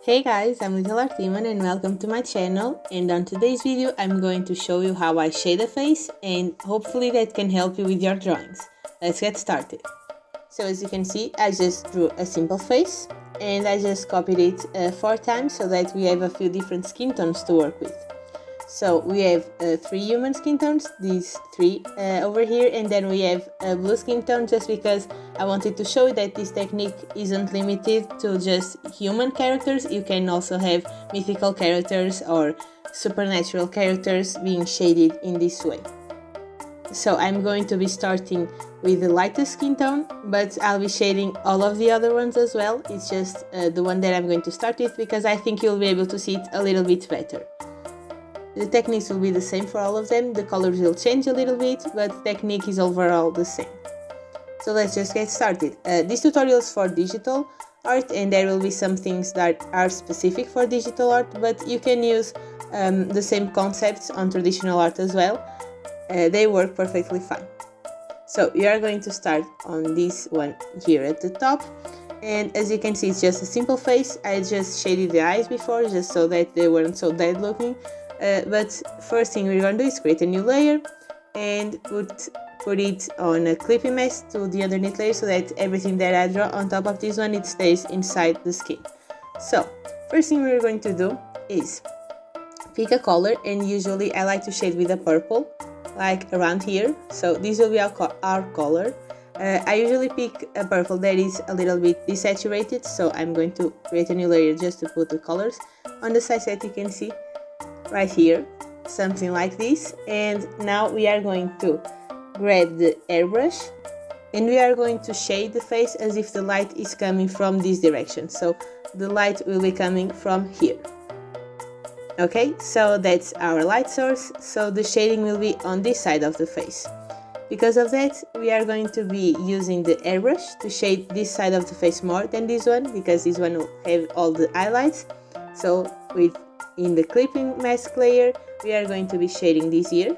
Hey guys, I'm Little Art Demon and welcome to my channel, and on today's video I'm going to show you how I shade a face and hopefully that can help you with your drawings. Let's get started. So as you can see, I just drew a simple face and I just copied it 4 times so that we have a few different skin tones to work with. So we have 3 human skin tones, these 3 over here, and then we have a blue skin tone just because I wanted to show that this technique isn't limited to just human characters. You can also have mythical characters or supernatural characters being shaded in this way. So I'm going to be starting with the lightest skin tone, but I'll be shading all of the other ones as well. It's just the one that I'm going to start with because I think you'll be able to see it a little bit better. The techniques will be the same for all of them, the colors will change a little bit, but the technique is overall the same. So let's just get started. This tutorial is for digital art and there will be some things that are specific for digital art, but you can use the same concepts on traditional art as well. They work perfectly fine. So you are going to start on this one here at the top, and as you can see it's just a simple face. I just shaded the eyes before just so that they weren't so dead looking. But first thing we're going to do is create a new layer and put it on a clipping mask to the underneath layer so that everything that I draw on top of this one, it stays inside the skin. So first thing we're going to do is pick a color, and usually I like to shade with a purple, like around here. So this will be our color. I usually pick a purple that is a little bit desaturated, so I'm going to create a new layer just to put the colors on the sides that you can see right here, something like this. And now we are going to grab the airbrush and we are going to shade the face as if the light is coming from this direction, so the light will be coming from here. Okay, so that's our light source, so the shading will be on this side of the face. Because of that, we are going to be using the airbrush to shade this side of the face more than this one, because this one will have all the highlights. So in the clipping mask layer, we are going to be shading this ear,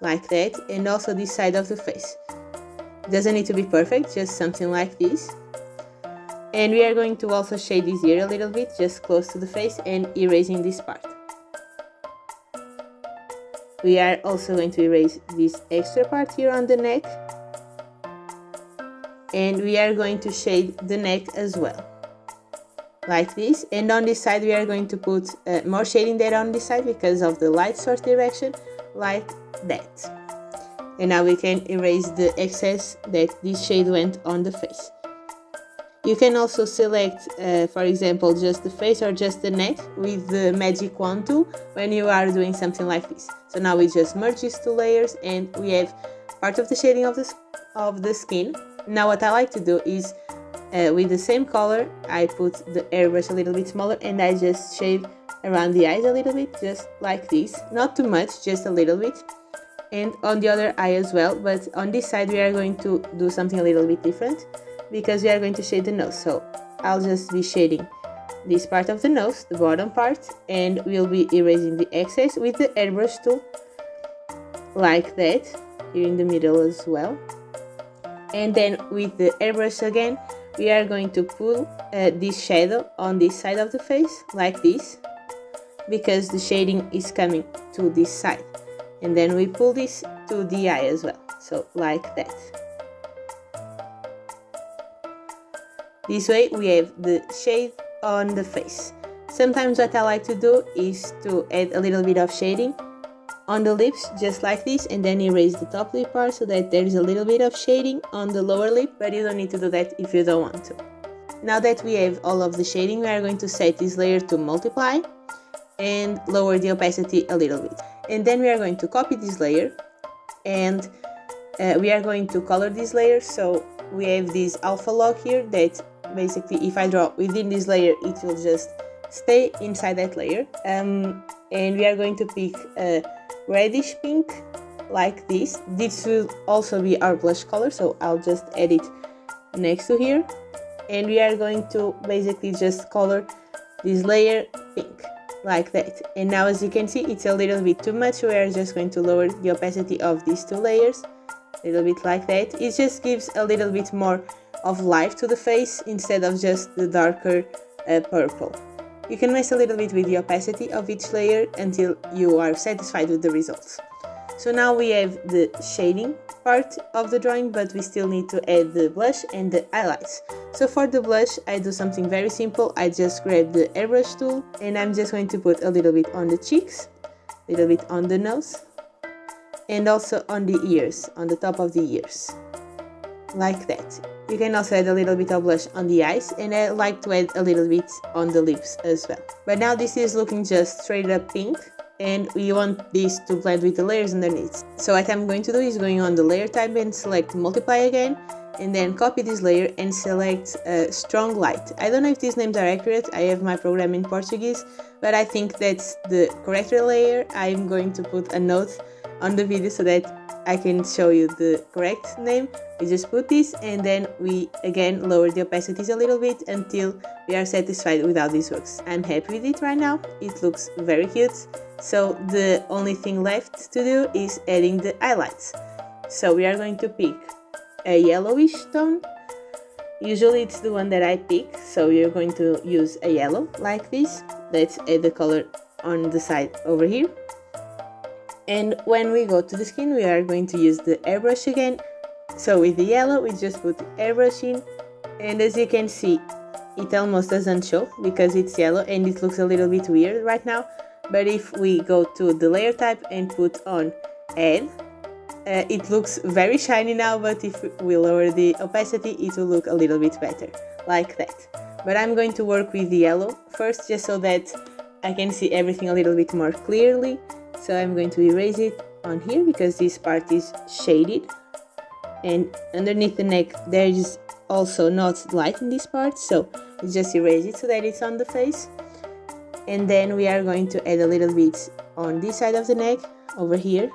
like that, and also this side of the face. It doesn't need to be perfect, just something like this. And we are going to also shade this ear a little bit, just close to the face, and erasing this part. We are also going to erase this extra part here on the neck. And we are going to shade the neck as well, like this. And on this side we are going to put more shading there on this side because of the light source direction, like that. And now we can erase the excess that this shade went on the face. You can also select for example just the face or just the neck with the magic wand tool when you are doing something like this. So now we just merge these 2 layers and we have part of the shading of the skin. Now what I like to do is with the same color, I put the airbrush a little bit smaller and I just shade around the eyes a little bit, just like this. Not too much, just a little bit. And on the other eye as well, but on this side we are going to do something a little bit different because we are going to shade the nose. So I'll just be shading this part of the nose, the bottom part, and we'll be erasing the excess with the airbrush tool, like that, here in the middle as well. And then with the airbrush again, we are going to pull this shadow on this side of the face, like this, because the shading is coming to this side. And then we pull this to the eye as well, so like that. This way we have the shade on the face. Sometimes what I like to do is to add a little bit of shading on the lips, just like this, and then erase the top lip part so that there is a little bit of shading on the lower lip, but you don't need to do that if you don't want to. Now that we have all of the shading, we are going to set this layer to multiply and lower the opacity a little bit. And then we are going to copy this layer and we are going to color this layer. So we have this alpha log here that basically if I draw within this layer, it will just stay inside that layer. And we are going to pick a reddish pink, like this. This will also be our blush color, so I'll just add it next to here. And we are going to basically just color this layer pink, like that. And now as you can see, it's a little bit too much, so we are just going to lower the opacity of these 2 layers, a little bit like that. It just gives a little bit more of life to the face instead of just the darker purple. You can mess a little bit with the opacity of each layer until you are satisfied with the results. So now we have the shading part of the drawing, but we still need to add the blush and the highlights. So for the blush, I do something very simple. I just grab the airbrush tool and I'm just going to put a little bit on the cheeks, a little bit on the nose, and also on the ears, on the top of the ears, like that. You can also add a little bit of blush on the eyes, and I like to add a little bit on the lips as well. But now this is looking just straight up pink, and we want this to blend with the layers underneath. So what I'm going to do is going on the layer type and select multiply again, and then copy this layer and select strong light. I don't know if these names are accurate, I have my program in Portuguese, but I think that's the correct layer. I'm going to put a note on the video so that I can show you the correct name. We just put this and then we again lower the opacities a little bit until we are satisfied with how this works. I'm happy with it right now, it looks very cute. So the only thing left to do is adding the highlights. So we are going to pick a yellowish tone. Usually it's the one that I pick, so you're going to use a yellow like this. Let's add the color on the side over here. And when we go to the skin, we are going to use the airbrush again. So with the yellow, we just put the airbrush in, and as you can see, it almost doesn't show because it's yellow and it looks a little bit weird right now. But if we go to the layer type and put on add, it looks very shiny now, but if we lower the opacity, it will look a little bit better, like that. But I'm going to work with the yellow first, just so that I can see everything a little bit more clearly. So I'm going to erase it on here because this part is shaded, and underneath the neck there is also not light in this part, so we just erase it so that it's on the face. And then we are going to add a little bit on this side of the neck over here,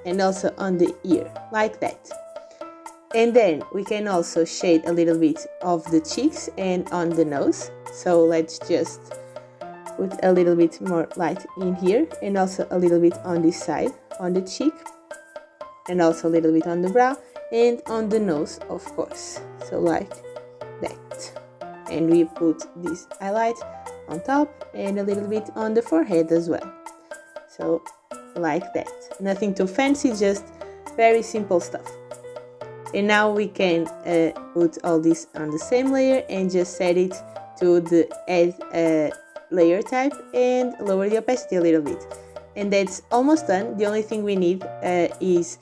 and also on the ear, like that. And then we can also shade a little bit of the cheeks and on the nose. So let's just put a little bit more light in here, and also a little bit on this side, on the cheek, and also a little bit on the brow and on the nose, of course, so like that. And we put this highlight on top and a little bit on the forehead as well, so like that. Nothing too fancy, just very simple stuff. And now we can put all this on the same layer and just set it to the add layer type and lower the opacity a little bit. And that's almost done. The only thing we need is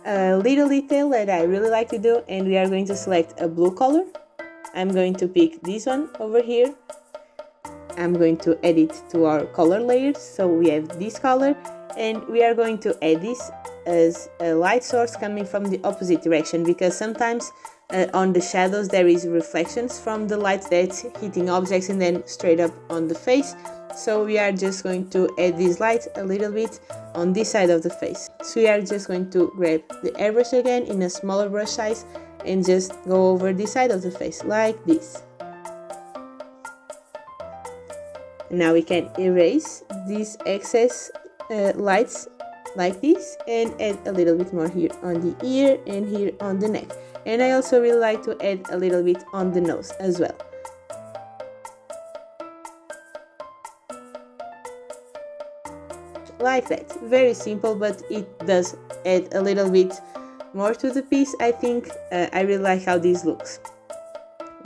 a little detail that I really like to do, and we are going to select a blue color. I'm going to pick this one over here. I'm going to add it to our color layers, so we have this color, and we are going to add this as a light source coming from the opposite direction, because sometimes on the shadows there is reflections from the light that's hitting objects and then straight up on the face. So we are just going to add this light a little bit on this side of the face. So we are just going to grab the airbrush again in a smaller brush size and just go over this side of the face like this. Now we can erase these excess lights like this and add a little bit more here on the ear and here on the neck. And I also really like to add a little bit on the nose as well. Like that. Very simple, but it does add a little bit more to the piece, I think. I really like how this looks.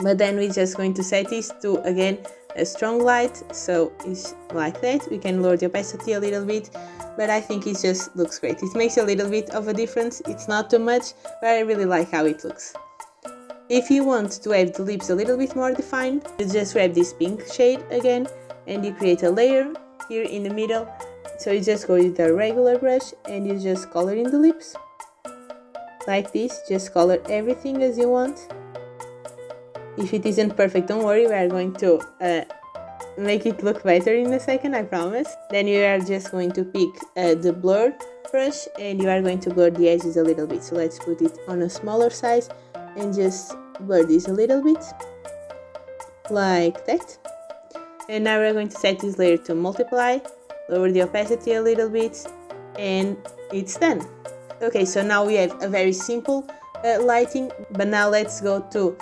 But then we're just going to set this to, again, a strong light, so it's like that. We can lower the opacity a little bit, but I think it just looks great. It makes a little bit of a difference. It's not too much, but I really like how it looks. If you want to have the lips a little bit more defined, you just grab this pink shade again and you create a layer here in the middle. So you just go with a regular brush and you just color in the lips like this. Just color everything as you want. If it isn't perfect, don't worry, we are going to make it look better in a second, I promise. Then you are just going to pick the blur brush and you are going to blur the edges a little bit. So let's put it on a smaller size and just blur this a little bit like that. And now we're going to set this layer to multiply, lower the opacity a little bit, and it's done. Okay, so now we have a very simple lighting, but now let's go to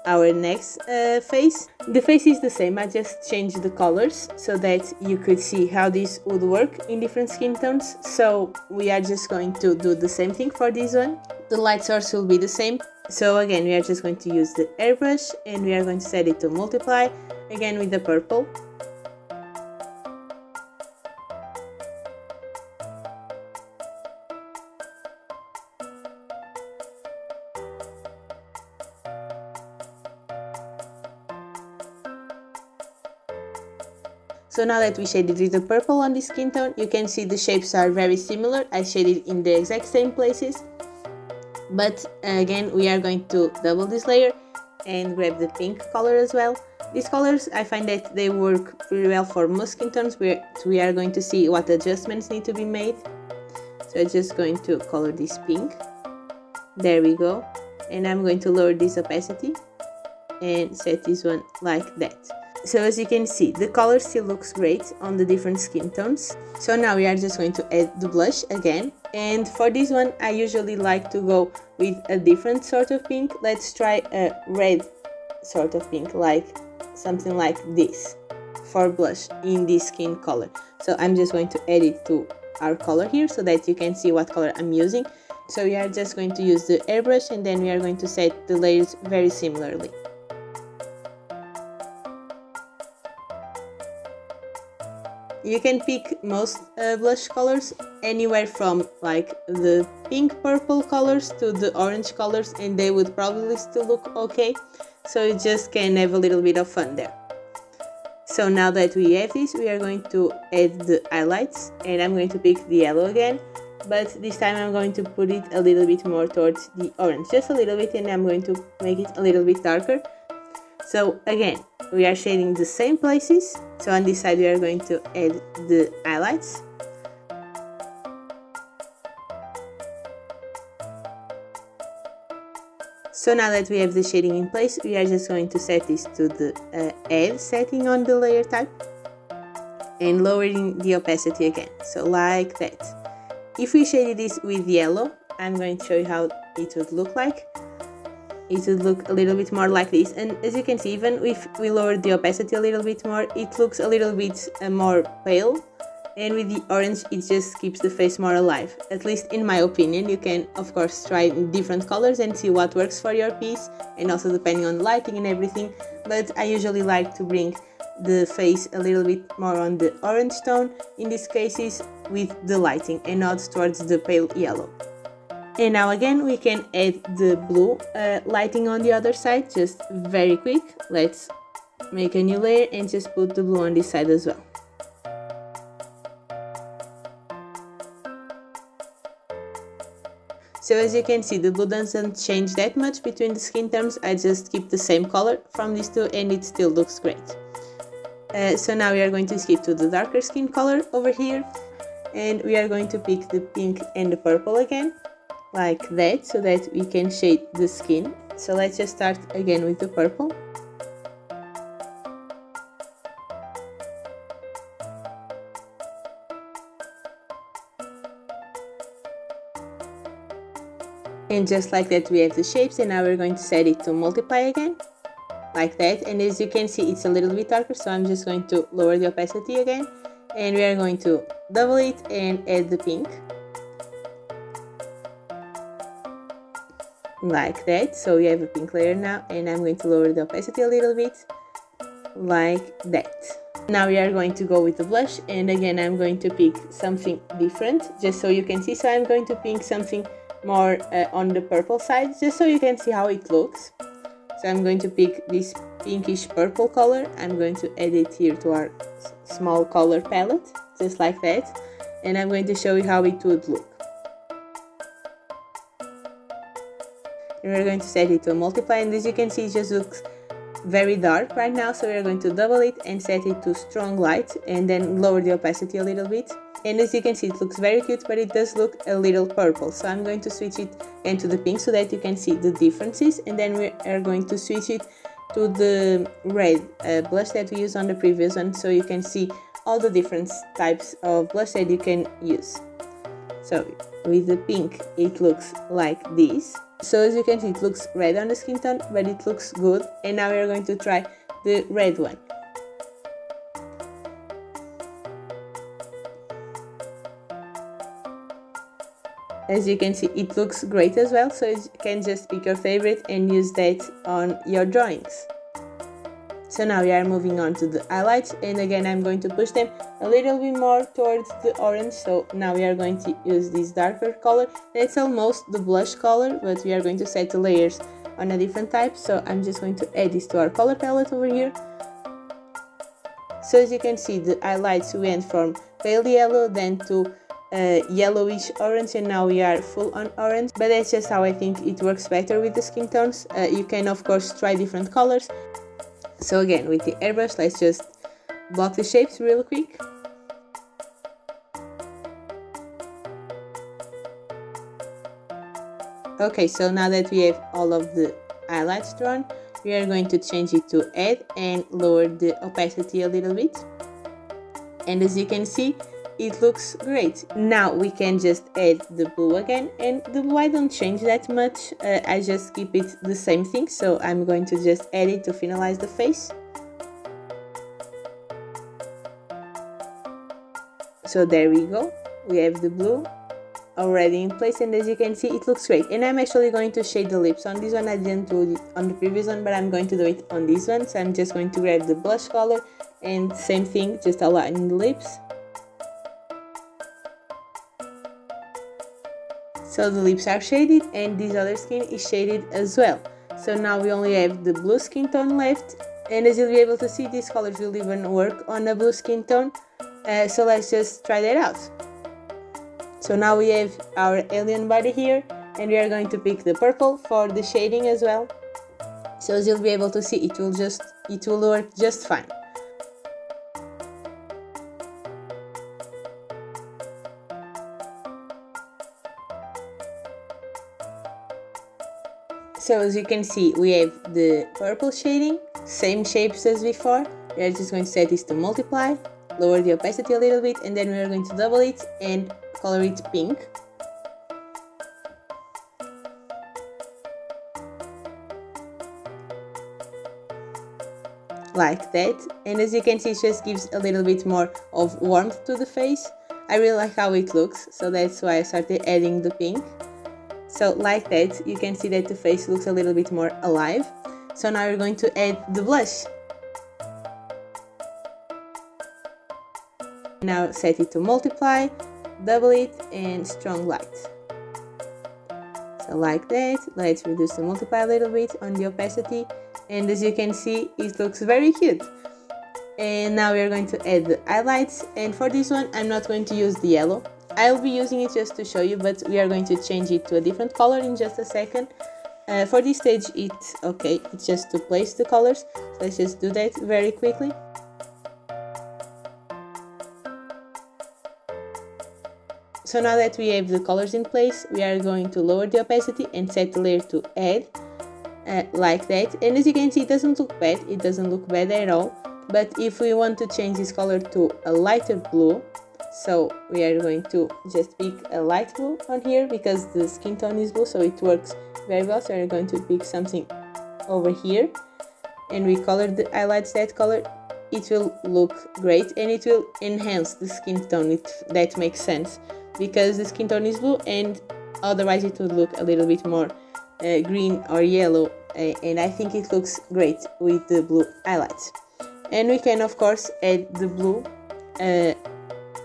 our next face. The face is the same, I just changed the colors so that you could see how this would work in different skin tones. So we are just going to do the same thing for this one. The light source will be the same. So again, we are just going to use the airbrush and we are going to set it to multiply, again with the purple. So now that we shaded with the purple on this skin tone, you can see the shapes are very similar. I shaded in the exact same places. But again, we are going to double this layer and grab the pink color as well. These colors, I find that they work pretty well for most skin tones. We are going to see what adjustments need to be made. So I'm just going to color this pink. There we go. And I'm going to lower this opacity and set this one like that. So as you can see, the color still looks great on the different skin tones. So now we are just going to add the blush again. And for this one, I usually like to go with a different sort of pink. Let's try a red sort of pink, like something like this for blush in this skin color. So I'm just going to add it to our color here so that you can see what color I'm using. So we are just going to use the airbrush and then we are going to set the layers very similarly. You can pick most blush colors anywhere from like the pink purple colors to the orange colors and they would probably still look okay. So you just can have a little bit of fun there. So now that we have this, we are going to add the highlights and I'm going to pick the yellow again. But this time I'm going to put it a little bit more towards the orange, just a little bit, and I'm going to make it a little bit darker. So again, we are shading the same places. So on this side we are going to add the highlights. So now that we have the shading in place, we are just going to set this to the add setting on the layer type and lowering the opacity again, so like that. If we shaded this with yellow, I'm going to show you how it would look like. It would look a little bit more like this, and as you can see, even if we lower the opacity a little bit more, it looks a little bit more pale, and with the orange it just keeps the face more alive, at least in my opinion. You can of course try different colors and see what works for your piece, and also depending on the lighting and everything, but I usually like to bring the face a little bit more on the orange tone in these cases with the lighting and not towards the pale yellow. And now again we can add the blue lighting on the other side, just very quick. Let's make a new layer and just put the blue on this side as well. So as you can see, the blue doesn't change that much between the skin tones. I just keep the same color from these two and it still looks great. So now we are going to skip to the darker skin color over here, and we are going to pick the pink and the purple again, like that, so that we can shade the skin. So let's just start again with the purple. And just like that we have the shapes, and now we're going to set it to multiply again, like that. And as you can see, it's a little bit darker, so I'm just going to lower the opacity again, and we are going to double it and add the pink, like that. So we have a pink layer now, and I'm going to lower the opacity a little bit, like that. Now we are going to go with the blush, and again I'm going to pick something different, just so you can see. So I'm going to pick something more on the purple side, just so you can see how it looks. So I'm going to pick this pinkish purple color. I'm going to add it here to our small color palette, just like that, and I'm going to show you how it would look. And we're going to set it to multiply, and as you can see, it just looks very dark right now. So we're going to double it and set it to strong light, and then lower the opacity a little bit. And as you can see, it looks very cute, but it does look a little purple. So I'm going to switch it into the pink so that you can see the differences, and then we are going to switch it to the red blush that we used on the previous one, so you can see all the different types of blush that you can use. So with the pink it looks like this, So as you can see, it looks red on the skin tone, but it looks good. And now we are going to try the red one. As you can see, it looks great as well, so you can just pick your favorite and use that on your drawings. So now we are moving on to the highlights, and again I'm going to push them a little bit more towards the orange. So now we are going to use this darker color. That's almost the blush color, but we are going to set the layers on a different type. So I'm just going to add this to our color palette over here. So as you can see, the highlights went from pale yellow then to yellowish orange, and now we are full on orange. But that's just how I think it works better with the skin tones. You can of course try different colors. So again, with the airbrush, let's just block the shapes real quick. Okay, so now that we have all of the highlights drawn, we are going to change it to add and lower the opacity a little bit. And as you can see, it looks great. Now we can just add the blue again, and the blue I don't change that much, I just keep it the same thing. So I'm going to just add it to finalize the face. So there we go, we have the blue already in place, and as you can see, it looks great. And I'm actually going to shade the lips on this one. I didn't do it on the previous one, but I'm going to do it on this one. So I'm just going to grab the blush color and same thing, just align the lips. So the lips are shaded and this other skin is shaded as well. So now we only have the blue skin tone left, and as you'll be able to see, these colors will even work on a blue skin tone. So let's just try that out. So now we have our alien body here, and we are going to pick the purple for the shading as well. So as you'll be able to see, it will work just fine. So as you can see, we have the purple shading, same shapes as before. We are just going to set this to multiply, lower the opacity a little bit, and then we are going to double it and color it pink. Like that. And as you can see, it just gives a little bit more of warmth to the face. I really like how it looks, so that's why I started adding the pink. So like that, you can see that the face looks a little bit more alive. So now we're going to add the blush. Now set it to multiply, double it, and strong light. So like that, let's reduce the multiply a little bit on the opacity, and as you can see, it looks very cute. And now we are going to add the highlights, and for this one I'm not going to use the yellow. I'll be using it just to show you, but we are going to change it to a different color in just a second. For this stage it's okay, it's just to place the colors, so let's just do that very quickly. So now that we have the colors in place, we are going to lower the opacity and set the layer to add, like that. And as you can see, it doesn't look bad, at all. But if we want to change this color to a lighter blue, so we are going to just pick a light blue on here because the skin tone is blue, so it works very well. So we're going to pick something over here and we color the highlights that color. It will look great and it will enhance the skin tone, if that makes sense, because the skin tone is blue and otherwise it would look a little bit more green or yellow, and I think it looks great with the blue highlights. And we can of course add the blue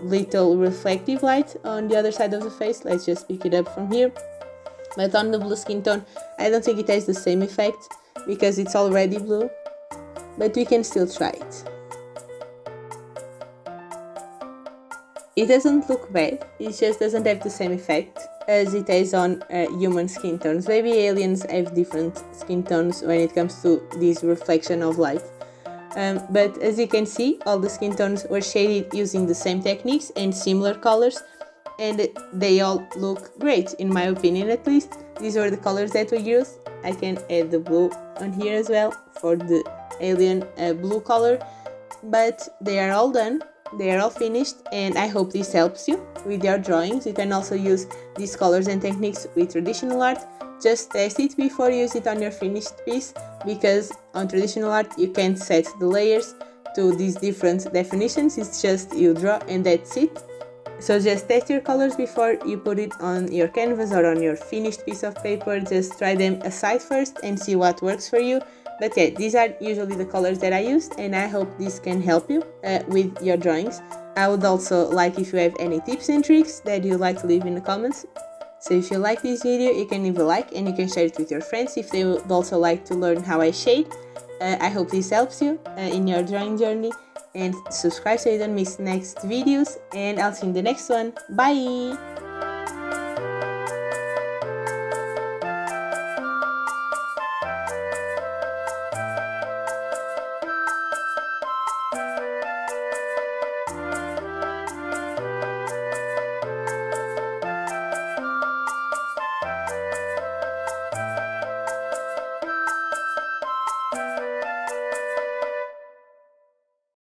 little reflective light on the other side of the face. Let's just pick it up from here. But on the blue skin tone, I don't think it has the same effect because it's already blue, but we can still try it. It doesn't look bad, it just doesn't have the same effect as it has on human skin tones. Maybe aliens have different skin tones when it comes to this reflection of light. But as you can see, all the skin tones were shaded using the same techniques and similar colors, and they all look great, in my opinion at least. These were the colors that we used. I can add the blue on here as well for the alien blue color, but they are all done. they are all finished, and I hope this helps you with your drawings. You can also use these colors and techniques with traditional art. Just test it before you use it on your finished piece, because on traditional art you can't set the layers to these different definitions. It's just you draw and that's it. So just test your colors before you put it on your canvas or on your finished piece of paper. Just try them aside first and see what works for you. But yeah, these are usually the colors that I used, and I hope this can help you with your drawings. I would also like if you have any tips and tricks that you'd like to leave in the comments. So if you like this video, you can leave a like and you can share it with your friends if they would also like to learn how I shade. I hope this helps you in your drawing journey, and subscribe so you don't miss next videos, and I'll see you in the next one. Bye!